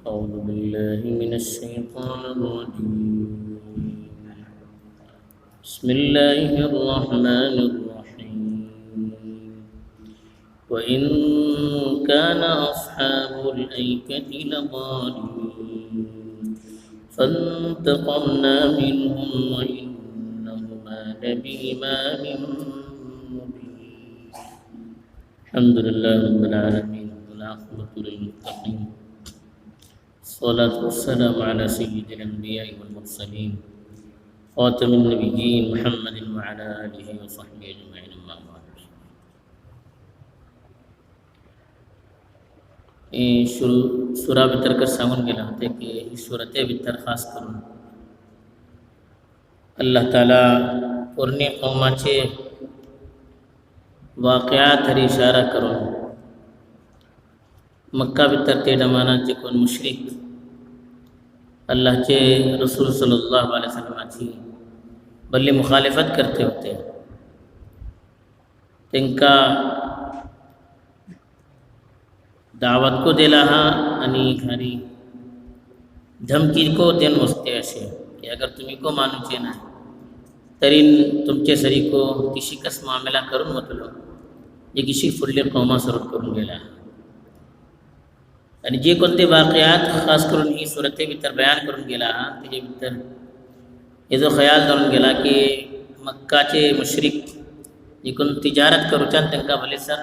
أعوذ بالله من الشيطان الرجيم. بسم الله الرحمن الرحيم. وإن كان أصحاب الأيكة لظالمين فانتقمنا منهم وإنهما لبإمام مبين. الحمد لله رب العالمين والعاقبة للمتقين. الصلاة والسلام على سيد الأنبياء والمرسلين خاتم النبيين محمد وعلى آله وصحبه أجمعين. أما بعد. सुरा भितर कर सांगून गेला होते की ही सुरते भितर खास करून अल्लाह ताला पुरने कौमाचे वाक़यात हरी इशारा करून मक्का भितर ते जमानाचे कोण मुश्रिक अल्लाहचे रसूल सल्लल्लाहु अलैहि वसल्लमाची भल्ली मुखालिफत करते होते. त्यांका दावत को दिला हा आणि घरी धमकी को देन वसते असे की अगर तुम्ही को मानूचे ना तरी तुमचे सरी को किसी कस मामला करून मतलो जे किसी फुडले कौमा सुरू करून गेला. आणि जे कोणते वाक़यात खास करून ही सुरते भितर बयान करून गेला त्याचे भितर हे जो ख्याल धरून गेला की मक्काचे मुश्रिक जे कोण तिजारत करूच्यान त्यांना भले सर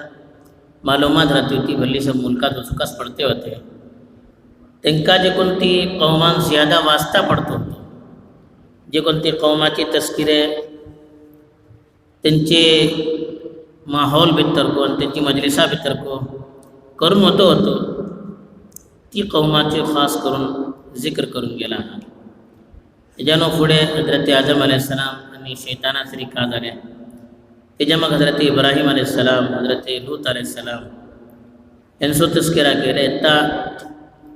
मालूमात राहती होती, भले सब मुलकात वचुकास पडते होते, त्यांना जे कोणती कौमान ज़्यादा वास्ता पडतो होतो, जे कोणते कौमाचे तस्किरे त्यांचे माहोल भितर को आणि त्यांची मजलिसा भितर को करून होतो ती कौमाचे खास करून जिक्र करून गेला. त्याच्यानं पुढे हजरत आदम अलैहिस्सलाम आणि शैताना सरी का झाल्या, त्याच्या मग हजरत इब्राहिम अलैहिस्सलाम, हजरत लूत अलैहिस्सलाम यांचा तस्करा केला. आता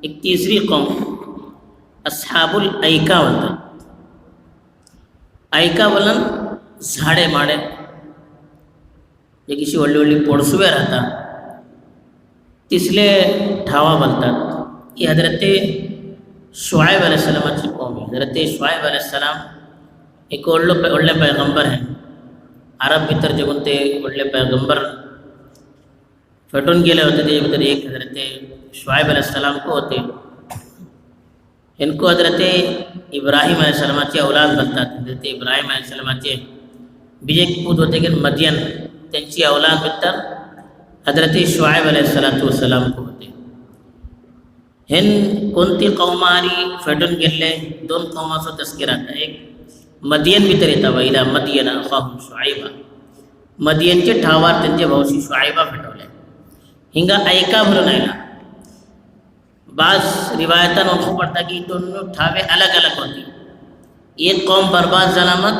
एक तिसरी कौम अस्हाबुल ऐका बोलतात. ऐका बोलन झाडे माडे जे किशी व्हडली व्हडली पोडसुवे राहतात तिसले ठावा बोलतात. ही हजरत शुआइब अलैहिस्सलामाची कौम आहे. हजरत शुआइब अलैहिस्सलाम एक व्हडले पैगंबर आहे. अरब भितर जे कोणते व्हडले पैगंबर फेटून गेले होते त्याच्या भितर एक हजरत शुआइब अलैहिस्सलाम को होते. इनको हजरत इब्राहिम अलैहिस्सलामाची औलाद बोलतात. हजरत इब्राहिम अलैहिस्सलामाचे बीजे पूत होते की मदियन, त्यांची औलाद भितर हजरत शुआइब अलैहिस्सलाम को होते. हेन कोणती कौमारी फेटून गेले दोन कौमाचा तस्किरा आता. एक मदियन भितर येता वैला मदियन अखाहुम शुआइबा, मदियनचे ठावार त्यांचे भाऊशी शुआइबा फेटवले. हिंगा ऐका भरून आयला. बाज रिवायतान ओळखू पडता की दोनों ठावे अलग अलग होती. एक कौम बर्बाद झाला मग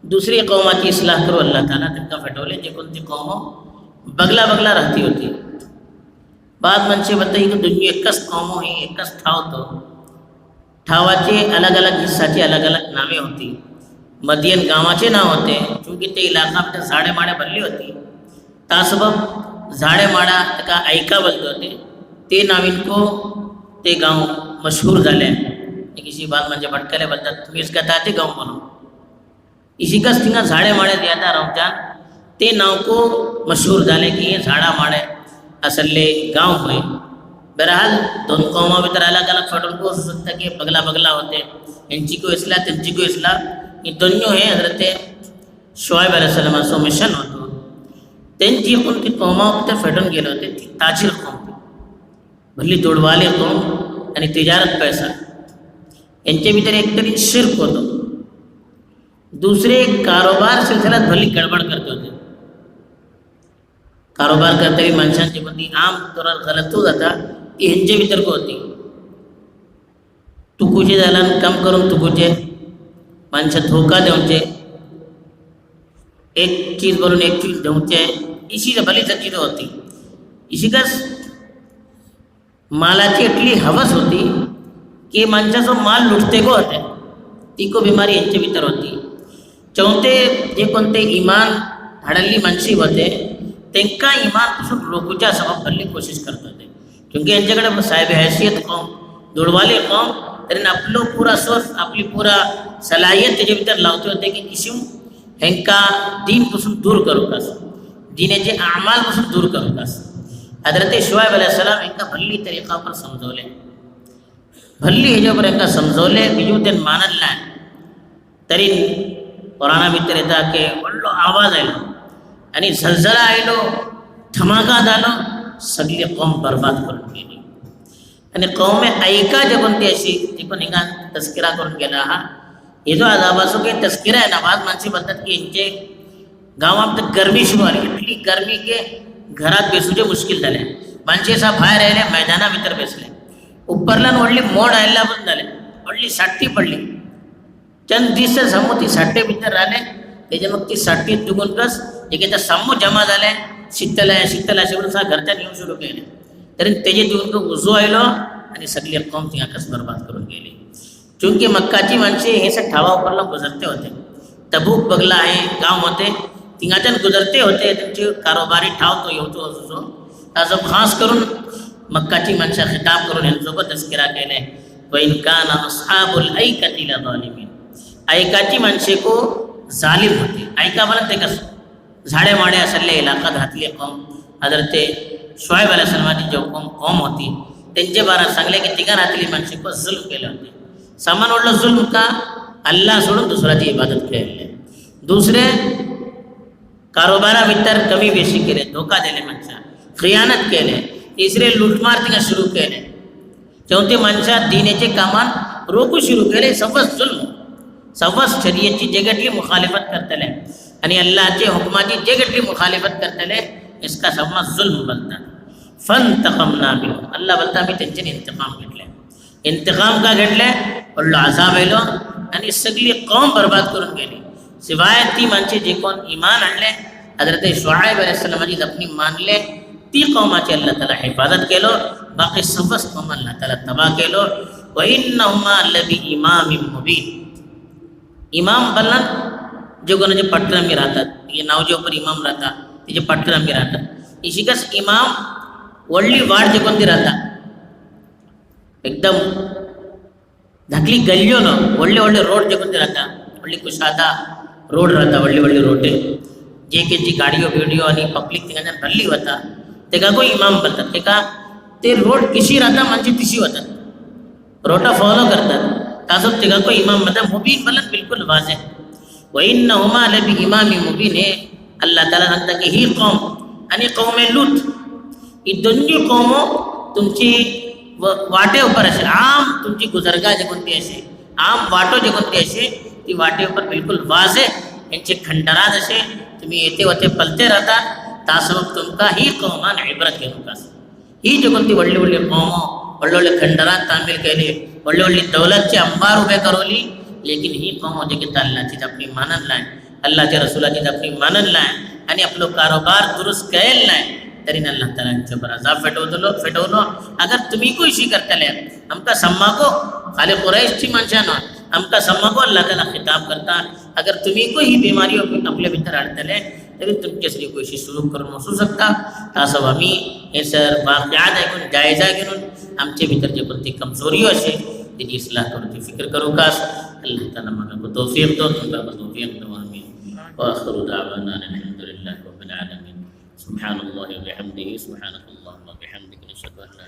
दुसरी कौमाची इस्लाह करू अल्लाह ताला त्यांना फेटवले जे कोणती कौम बगला बगला राहती होती. बाद मनसे बताई की दुनिया एकच कौम ही एकच ठाव तो ठावाचे अलग अलग हिस्साचे अलग अलग नावे होती. मदियन गावाचे नाव होते चूंकि ते इलाका भितर झाडे माडे भरली होती तासबब झाडे माडा का ऐका बोलते होते ते नाविन को ते गाव मशहूर झाले. किसी बात म्हणजे भटकले बोलतात तुम्ही इसका ताते गाँव म्हणून इसी का सिंगा झाडे माडे ज्यादा रमजान ते नाव को मशहूर झाले की ये झाडा माडे असले गाँव हुए. बहरहाल दोन कौमा भितर अलग अलग फटन को हो सकता कि बगला बगला होते इंची को इसला तिंची को इसला ये दोनों है हजरत शुआइब अलैहिस्सलाम सो मिशन होतो. त्यांची कोणती कौमा भितर फेटून गेले होते ती ताजीर कौम, भली तोडवाले कौम आणि तिजारत पैसा यांच्या भितर एक तरी शिर्क होतो. दुसरे कारोबार सिलसिलात भली गडबड करते होते. कारोबार करताना माणसांची कोणती आम तौरात गलत हो जाता ती ह्यांच्या भितर को होती. तुकुचे झाला कम करून तुकुचे माणसं धोका देऊचे, एक चीज बोलून एक चीज देऊचे, इसी भली चीज होती. इसी का मालाची इतली हवस होती की माणसाचा माल लुटते को होते ती को बिमारी यांच्या भितर होती. चौथे जे कोणते इमान हाडल्ली मानसी होते त्यांना इमानपासून रोखूच्या सबब भरली कोशिश करत होते. क्योंकि यांच्याकडे साहेब हैसियत कौम धुळवाली कौम तरी आपलो पुरा सोर्स आपली पुरा सलाहियत तेजे भितर लावते होते की किशू हेंका दीन पासून दूर करूकास दीनेचे अमाल पासून दूर करूकास हजरत शुआयब अलैहिस्सलाम हेंका भल्ली तरीका पर समजवले भल्ली हेजे पर हेंका समजवले बीजू तेन मानल ना तरी कुराना भितर येता की व्हडलो आवाज आयलो आणि झलझला आयलो धमाका जालो सगळी कौम बर्बाद करून गेली आणि कौमे ऐका जे कोणती अशी ती पण हिंगा तस्किरा करून गेला हा हे जो आजाबासो के तस्किरा आहे ना बाद माणसे म्हणतात की यांचे गावात गरमी सुरू आली इतली गरमी के घरात बेसूचे मुश्किल झाले माणसे असा बाहेर आयले मैदाना भितर बेसले उपरल्यान व्हडली मोड आयला पण झाले व्हडली साठ्ठी पडली चंद दीस समूह ती साठ्ठे भितर राहिले तेजे मग ती साठ्ठी दुगून कस एक समूह जमा झाले शीतल असे म्हणून सा घरच्यान येऊ सुरू केले तरी तेजे दिवून उजो आयलो आणि सगळी कौम तिंगा कस बर्बाद करून गेली चूंकि मक्काची माणसे हे सब ठावा उपरला गुजरते होते तबूक बगला आहे गांव होते तिंगाच्यान गुजरते होते त्यांचे कारोबारी ठाव तो येवचो असो ताजो खास करून मक्काची माणसं खिताब करून ह्यांचो तस्किरा केले वइन कान अस्हाबुल ऐकति लज़ालिमीन ऐकाची माणसे को जालिम होते ऐका मला ते कस झाडे माडे असले इलाका घातले कौम हजरत शुआयब अलैहिस्सलामाची जो कौम होती त्यांचे बारा सांगले की तिघा रातली माणसे को जुल्म केले होते सामान ओढलं जुल्म का अल्लाह सोडून दुसऱ्याची इबादत केले दुसरे कारोबारा भितर कमी बेशी केले धोका दिले माणसा खियानत केले तिसरे लुटमार तिका सुरू केले चौथे माणसा दीनेचे कामान रोखू सुरू केले सवस जुल्म सवस शरीयतची जे गटली मुखालिफत करतले आणि अल्लाहचे हुकमाची जे गटली मुखालिफत करतले इसका समा जुल्म बनता फंतकमना मिनहुम अल्लाह बोलता मी त्यांचे इंतकाम घेतले इंतकाम का घेतले व्हडलो अजाब आयलो आणि सगळी कौम बर्बाद करून गेली शिवाय ती माणसे जे कोण ईमान आणले हजरत शुआयब अलैहिस्सलामाची दफनी मानले ती कौमाची अल्लाह ताला हिफाजत केलो बाकी सवस कौम अल्लाह ताला तबाह केलो व इन्नहुमा लबी इमामिन मुबीन इमाम बलन जो कोणाचे पटकन मी राहतात ये नाव जे ऊपर इमाम राहता तिचे पटकन मी राहतात इशिकस इमाम वडली वाड जे कोणती राहता एकदम धाकली गल्यो न व्हडले व्हडले रोड जे कोणते राहता व्हडली कुशादा रोड राहता व्हडली व्हडली रोडे जे के जी गाडयो बिडियो आणि पब्लिक तिंगाच्यान भरली वता तेका को इमाम बनतात तेका ते रोड कशी राहता माणसे तिशी वतात रोटा फॉलो करतात ताजो तेका को इमाम मतलब मुबीन बलन बिल्कुल वाजे व इन्नहुमा लबी इमामी मुबीन है अल्लाह ताला सांगता की ही कौम आणि कौमे लूत ही दोन्ही कौमो तुमची वाटे ऊपर असे आम तुमची गुजरगा जे कोणती असे आम वाटो जे कोणती असे ती वाटे ऊपर बिल्कुल वाजे यांचे खंडराज असे तुम्ही येते होते पलते राहता तासमक तुमका ही कौमान इबरत घेऊन कास ही जे कोणती वडली वडली कौमो वडले वडले खंडराज तामील केले वडली वडली दौलतचे अंबार उभे करवली लेकिन ही कौम जे की अल्लाची आपली मानन लाय अल्लाहच्या रसूलाची आपली मानन लाय आणि आपलो कारोबार दुरुस्त केल नाही तरी अल्लाह ताला यांच्या पर अजाब फेटवलो अगर तुम्ही को इशी करतले आमका सम्माको खाली कुरैशची माणसानो आमका सम्माको अल्लाह ताला खिताब करता अगर तुम्ही को ही बीमारी आपल्या भितर हाडतले तरी तुमच्यासाठी कोशी सुरू करून असू शकता तासो आम्ही हे सर वाक्यात ऐकून जायजा घेऊन आमचे भितर जे कोणती कमजोरी असे त्याची इस्लाह करून फिक्र करू कास अल्लाह ताला मला तौफीक दो तुमका तौफीक दो आमीन व आखिरु दावाना अल्हम्दुलिल्लाहि रब्बिल आलमीन सुब्हानल्लाहि व बिहम्दिही सुब्हानकल्लाहुम्मा व बिहम्दिका नशहदु अन ला